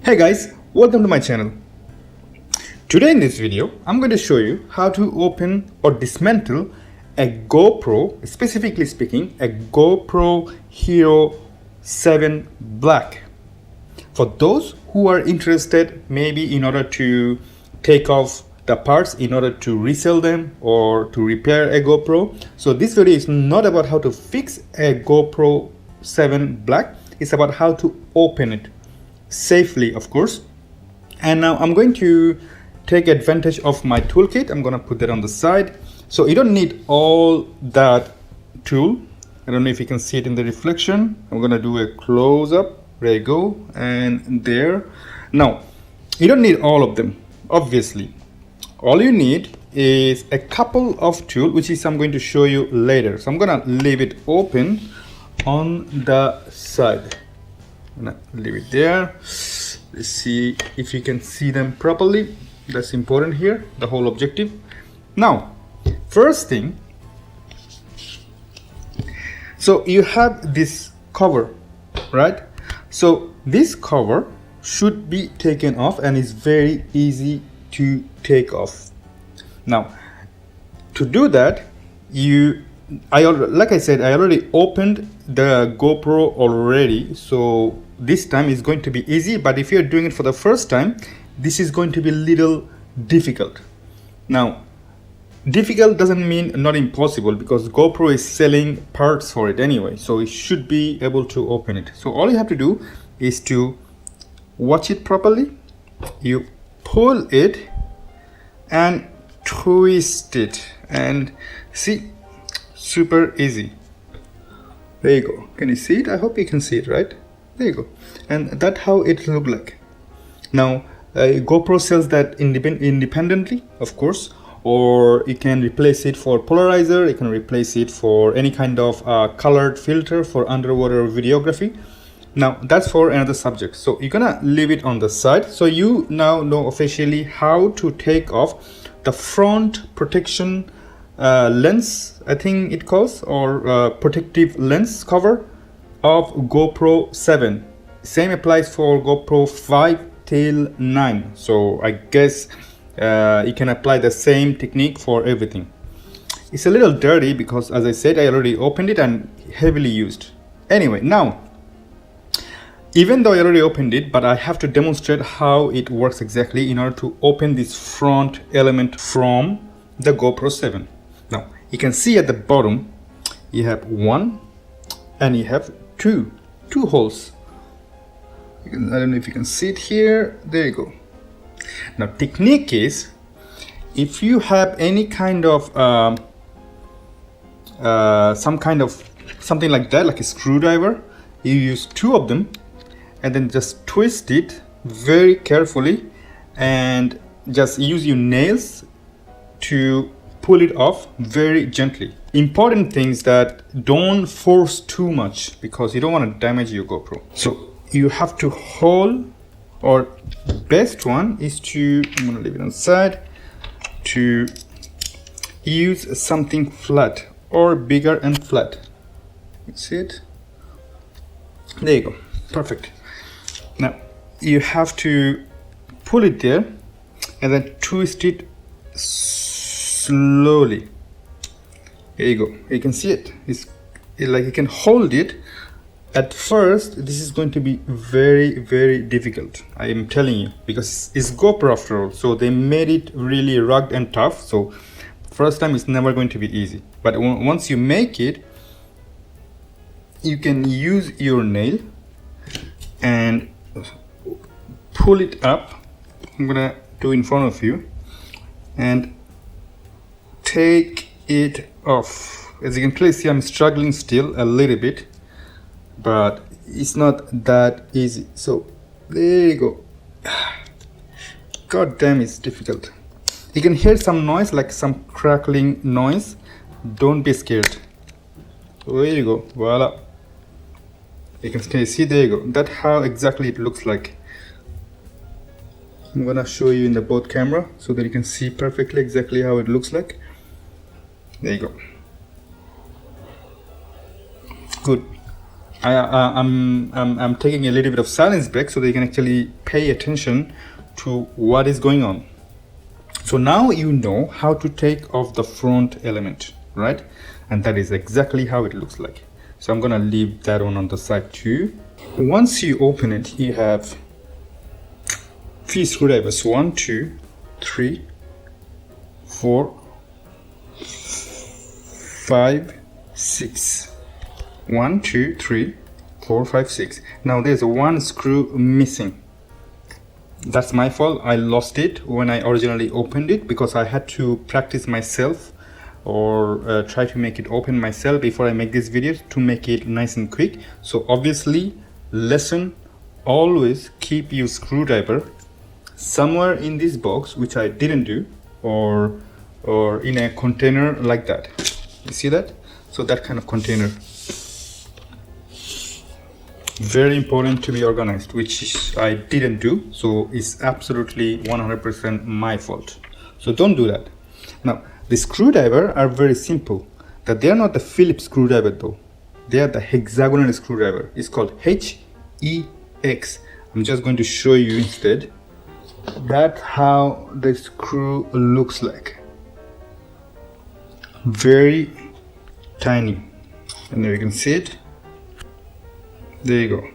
Hey guys, welcome to my channel. Today in this video, I'm going to show you how to open or dismantle a GoPro, specifically speaking, a GoPro Hero 7 Black. For those who are interested, maybe in order to take off the parts in order to resell them or to repair a GoPro. So this video is not about how to fix a GoPro 7 Black, it's about how to open it safely, of course. And now I'm going to take advantage of my toolkit. I'm gonna put that on the side. So you don't need all that tool. I don't know if you can see it in the reflection. I'm gonna do a close-up. There you go, and there. Now, you don't need all of them, obviously. All you need is a couple of tools, which is I'm going to show you later. So I'm gonna leave it open on the side. I'm gonna leave it there. Let's see if you can see them properly. That's important here, the whole objective. Now, first thing, so you have this cover, right? So this cover should be taken off and it's very easy to take off. Now, to do that, like I said, I already opened the GoPro already, so this time is going to be easy. But if you're doing it for the first time, this is going to be a little difficult. Now, difficult doesn't mean not impossible, because GoPro is selling parts for it anyway, so it should be able to open it. So all you have to do is to watch it properly. You pull it and twist it, and see, super easy. There you go. Can you see it? I hope you can see it, right? There you go. And that's how it look like. Now, GoPro sells that independently, of course, or you can replace it for polarizer. You can replace it for any kind of colored filter for underwater videography. Now, that's for another subject. So you're gonna leave it on the side. So you now know officially how to take off the front protection lens, I think it calls, or protective lens cover of GoPro 7. Same applies for GoPro 5 till 9. So I guess you can apply the same technique for everything. It's a little dirty because, as I said, I already opened it and heavily used. Anyway, now, even though I already opened it, but I have to demonstrate how it works exactly in order to open this front element from the GoPro 7. Now, you can see at the bottom, you have one and you have two holes. I don't know if you can see it here. There you go. Now, technique is, if you have any kind of something like that, like a screwdriver, you use two of them and then just twist it very carefully and just use your nails to pull it off very gently. Important things that don't force too much, because you don't want to damage your GoPro. So you have to hold, or best one is to, I'm gonna leave it on the side, to use something flat or bigger and flat. You see it? There you go, perfect. Now you have to pull it there and then twist it slowly. There you go. You can see it. It's like you can hold it. At first, this is going to be very, very difficult. I am telling you, because it's GoPro after all. So they made it really rugged and tough. So first time it's never going to be easy. But once you make it, you can use your nail and pull it up. I'm gonna do in front of you and take it off. As you can clearly see, I'm struggling still a little bit, but it's not that easy. So there you go. God damn, it's difficult. You can hear some noise, like some crackling noise. Don't be scared. There you go. Voila. You can see, there you go. That's how exactly it looks like. I'm gonna show you in the both camera so that you can see perfectly exactly how it looks like. There you go. Good. I'm taking a little bit of silence break so that you can actually pay attention to what is going on. So now you know how to take off the front element, right? And that is exactly how it looks like. So I'm gonna leave that one on the side too. Once you open it, you have 3 screwdrivers. 1, 2, 3, 4, 5, 6. 1, 2, 3, 4, 5, 6. Now there's one screw missing. That's my fault. I lost it when I originally opened it because I had to practice myself or try to make it open myself before I make this video to make it nice and quick. So obviously, lesson, always keep your screwdriver somewhere in this box, which I didn't do, or in a container like that. You see that? So that kind of container. Very important to be organized, which I didn't do, so it's absolutely 100% my fault. So don't do that. Now the screwdriver are very simple. That they are not the Phillips screwdriver though. They are the hexagonal screwdriver. It's called HEX. I'm just going to show you instead. That's how the screw looks like. Very tiny, and there you can see it. There you go.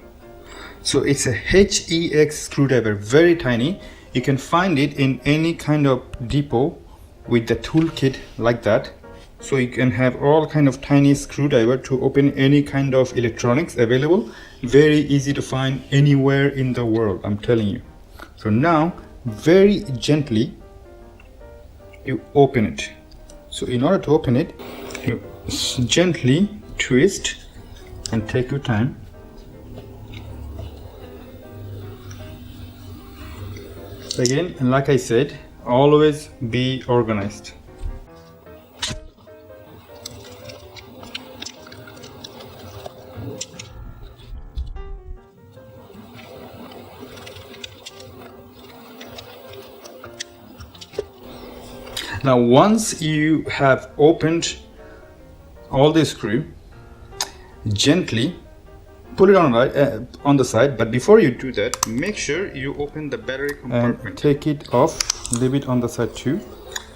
So it's a HEX screwdriver, very tiny. You can find it in any kind of depot with the toolkit like that. So you can have all kind of tiny screwdriver to open any kind of electronics available. Very easy to find anywhere in the world, I'm telling you. So now very gently you open it. So in order to open it, you gently twist and take your time. Again, and like I said, always be organized. Now once you have opened all the screw, gently pull it on the side, but before you do that, make sure you open the battery compartment. And take it off, leave it on the side too.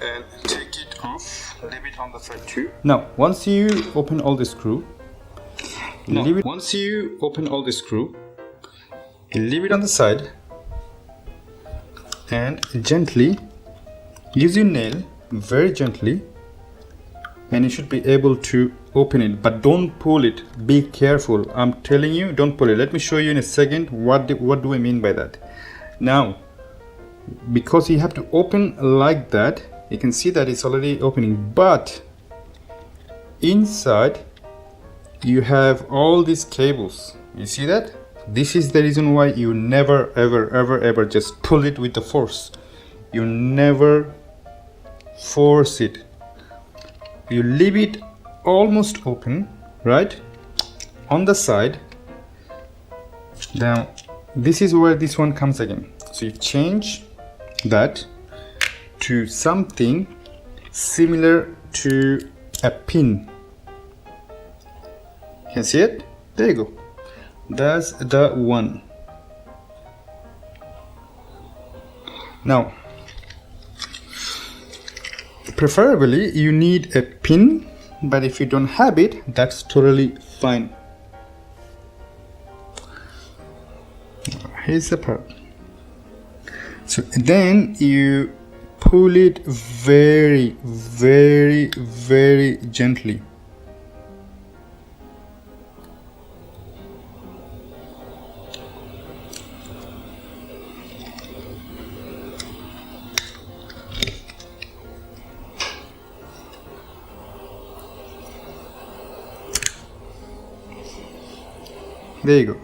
And take it off, leave it on the side too. Now, once you open all the screw, leave it on the side and gently use your nail, very gently, and you should be able to open it, but don't pull it. Be careful. I'm telling you, don't pull it. Let me show you in a second what do I mean by that. Now, because you have to open like that, you can see that it's already opening, but inside you have all these cables. You see that? This is the reason why you never ever just pull it with the force. You never force it. You leave it almost open, right, on the side. Now this is where this one comes again. So you change that to something similar to a pin. You can see it? There you go. That's the one. Now preferably you need a pin, but if you don't have it, that's totally fine. Here's the part. So then you pull it very gently. There you go.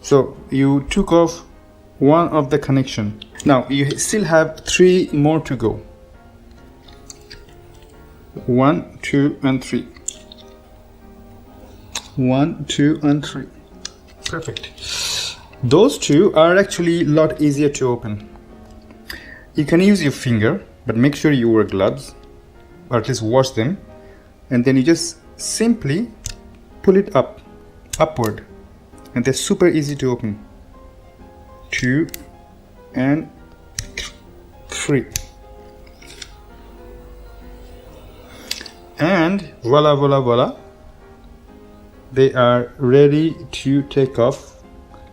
So you took off one of the connection. Now you still have 3 more to go. 1, 2, and 3. 1, 2, and 3. Perfect. Those 2 are actually a lot easier to open. You can use your finger, but make sure you wear gloves, or at least wash them, and then you just simply pull it upward. and they're super easy to open. 2 and 3, and voila, voila, voila, they are ready to take off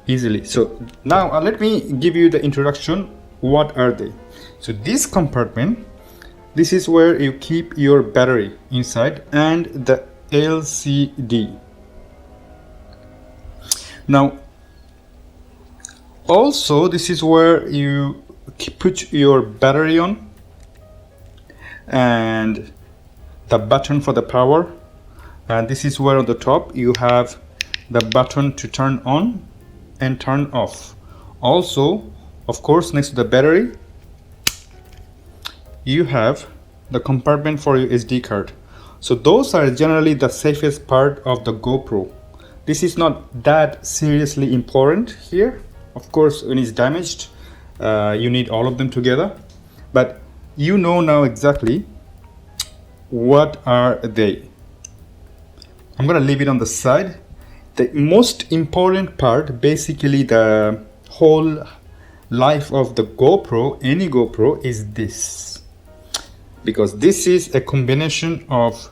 easily. So now let me give you the introduction. What are they? So this compartment, this is where you keep your battery inside and the LCD. Now also this is where you put your battery on, and the button for the power, and this is where on the top you have the button to turn on and turn off. Also, of course, next to the battery you have the compartment for your SD card. So those are generally the safest part of the GoPro. This is not that seriously important here. Of course, when it's damaged, you need all of them together, but you know now exactly what are they. I'm gonna leave it on the side. The most important part, basically the whole life of the GoPro, any GoPro, is this, because this is a combination of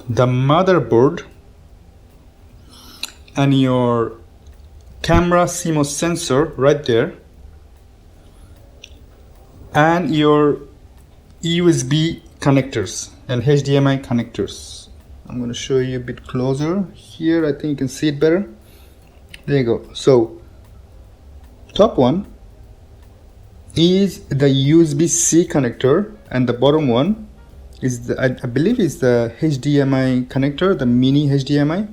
the motherboard and your camera CMOS sensor right there, and your USB connectors and HDMI connectors. I'm going to show you a bit closer here. I think you can see it better. There you go. So top one is the USB-C connector, and the bottom one is the, I believe is the HDMI connector, the mini HDMI.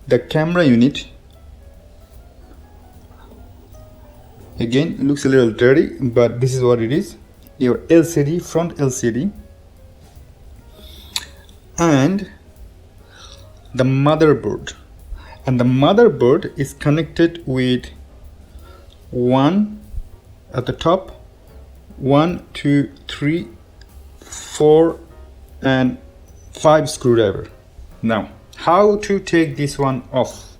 The camera unit, again, it looks a little dirty, but this is what it is. Your LCD, front LCD, and the motherboard. And the motherboard is connected with one at the top, 1, 2, 3, 4, and 5 screwdriver. Now, how to take this one off?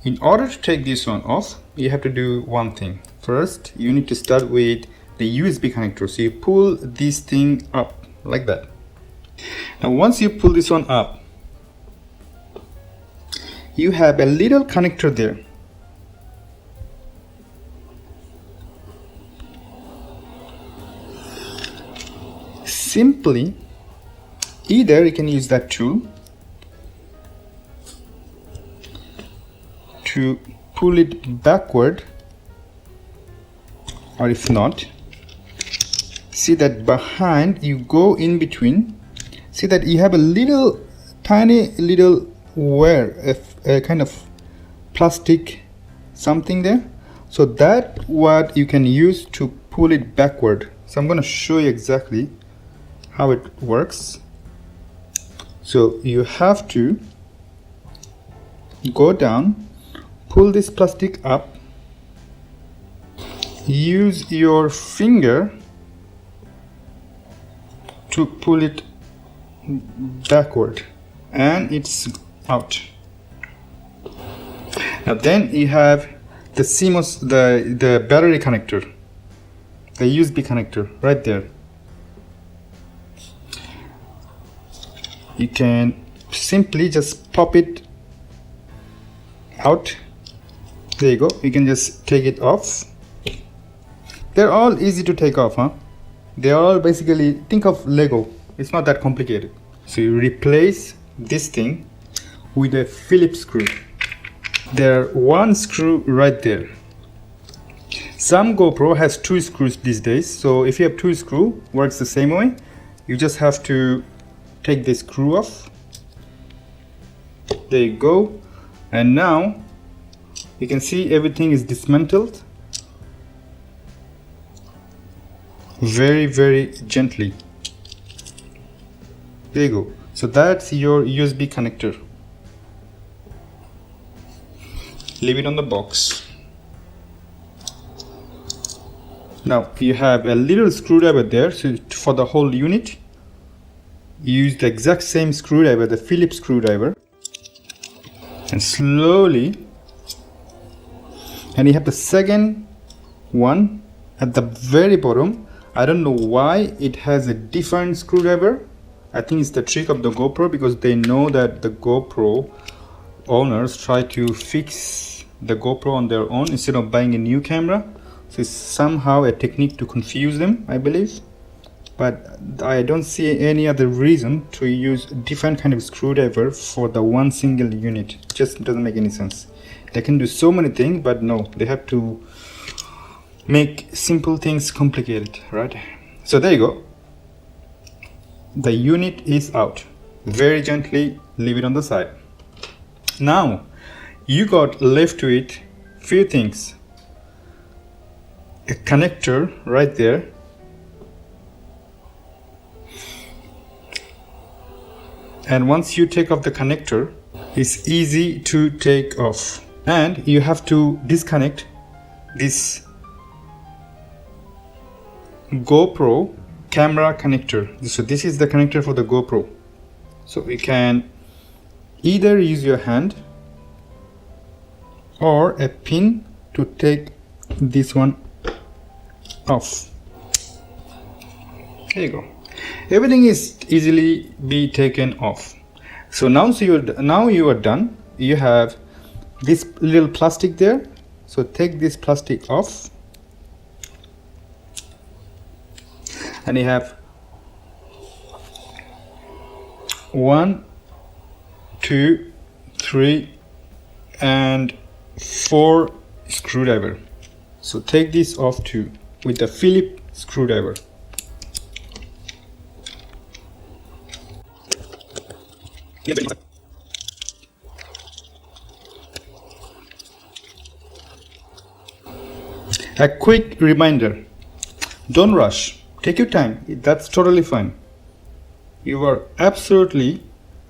In order to take this one off, you have to do one thing. First, you need to start with the USB connector. So you pull this thing up like that. Now once you pull this one up, you have a little connector there. Simply, either you can use that tool to pull it backward, or if not, see that behind, you go in between, see that you have a little tiny little wear, a kind of plastic something there. So that what you can use to pull it backward. So I'm going to show you exactly how it works. So you have to go down, pull this plastic up, use your finger to pull it backward, and it's out. Now then you have the CMOS, the battery connector, the USB connector right there. You can simply just pop it out. There you go. You can just take it off. They're all easy to take off, huh? They're all basically, think of Lego. It's not that complicated. So you replace this thing with a Phillips screw. There's one screw right there. Some GoPro has 2 screws these days. So if you have 2 screws, works the same way. You just have to take the screw off. There you go. And now you can see everything is dismantled very, very gently. There you go. So that's your USB connector. Leave it on the box. Now you have a little screwdriver there, so for the whole unit use the exact same screwdriver, the Phillips screwdriver. and slowly, and you have the second one at the very bottom. I don't know why it has a different screwdriver. I think it's the trick of the GoPro, because they know that the GoPro owners try to fix the GoPro on their own instead of buying a new camera. So it's somehow a technique to confuse them, I believe. But I don't see any other reason to use different kind of screwdriver for the one single unit. It just doesn't make any sense. They can do so many things, but no, they have to make simple things complicated, right? So there you go. The unit is out. Very gently leave it on the side. Now you got left to it few things. A connector right there, and once you take off the connector, it's easy to take off, and you have to disconnect this GoPro camera connector. So this is the connector for the GoPro. So you can either use your hand or a pin to take this one off. There you go. Everything is easily be taken off. So now you are done. You have this little plastic there. So take this plastic off, and you have 1, 2, 3, and 4 screwdriver. So take this off too with the Phillips screwdriver. A quick reminder, don't rush, take your time, that's totally fine. You are absolutely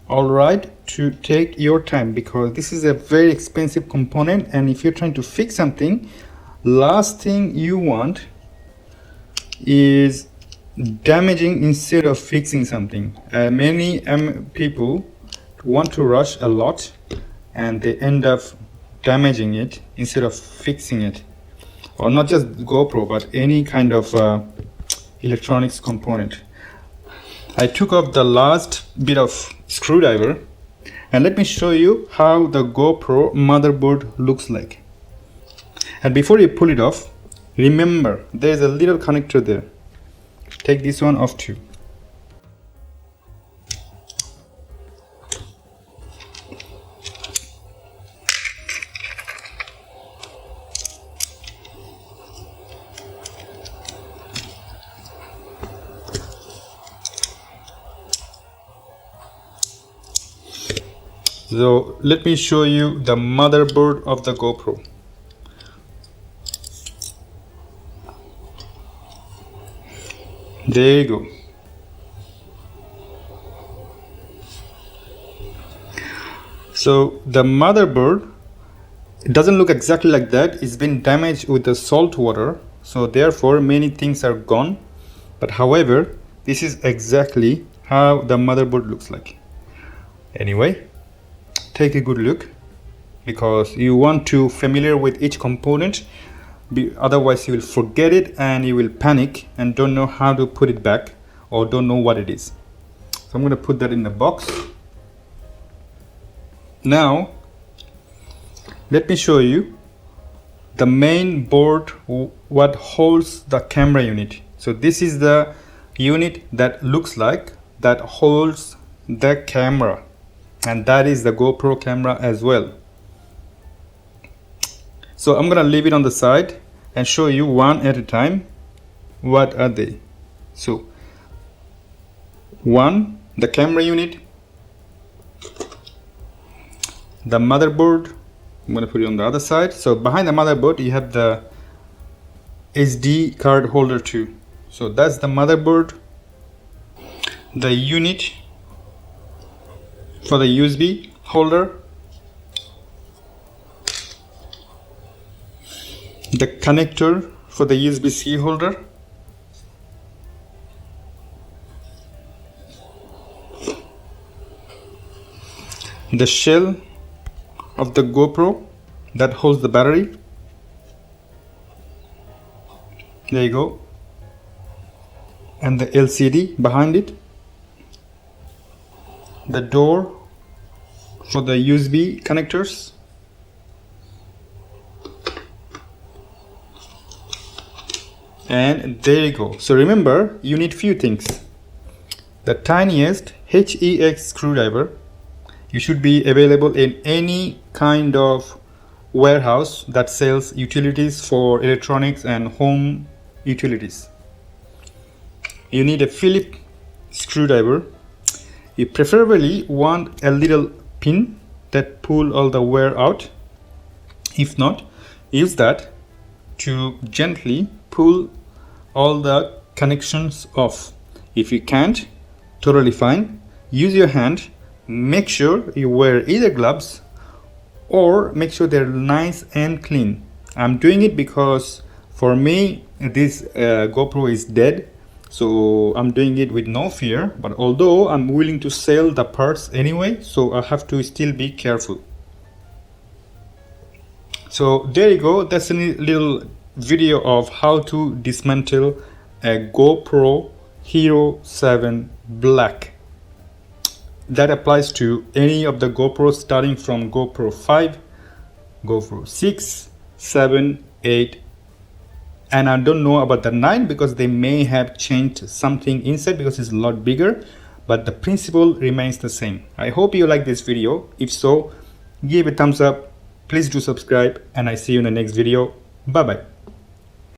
alright to take your time, because this is a very expensive component, and if you're trying to fix something, last thing you want is damaging instead of fixing something. Many people want to rush a lot and they end up damaging it instead of fixing it. Or not just GoPro, but any kind of electronics component. I took off the last bit of screwdriver, and let me show you how the GoPro motherboard looks like. And before you pull it off, remember there's a little connector there. Take this one off too. So let me show you the motherboard of the GoPro. There you go. So the motherboard, it doesn't look exactly like that. It's been damaged with the salt water, so therefore many things are gone. But however, this is exactly how the motherboard looks like. Anyway, take a good look, because you want to familiar with each component. Otherwise you will forget it and you will panic and don't know how to put it back, or don't know what it is. So I'm going to put that in the box. Now let me show you the main board, what holds the camera unit. So this is the unit that looks like that holds the camera, and that is the GoPro camera as well. So I'm gonna leave it on the side and show you one at a time. What are they? So one, the camera unit, the motherboard. I'm gonna put it on the other side. So behind the motherboard you have the SD card holder too. So that's the motherboard, the unit for the USB holder, the connector for the USB-C holder, the shell of the GoPro that holds the battery. There you go. And the LCD behind it. The door for the USB connectors. And there you go. So remember, you need few things. The tiniest HEX screwdriver. You should be available in any kind of warehouse that sells utilities for electronics and home utilities. You need a Phillips screwdriver. You preferably want a little pin that pull all the wear out. If not, use that to gently pull all the connections off. If you can't, totally fine. Use your hand. Make sure you wear either gloves or make sure they're nice and clean. I'm doing it because for me this GoPro is dead, so I'm doing it with no fear, but although I'm willing to sell the parts anyway, so I have to still be careful. So there you go. That's a little video of how to dismantle a GoPro Hero 7 Black. That applies to any of the GoPros starting from GoPro 5, GoPro 6, 7, 8, and I don't know about the 9 because they may have changed something inside because it's a lot bigger, but the principle remains the same. I hope you like this video. If so, give a thumbs up, please do subscribe, and I see you in the next video. Bye bye.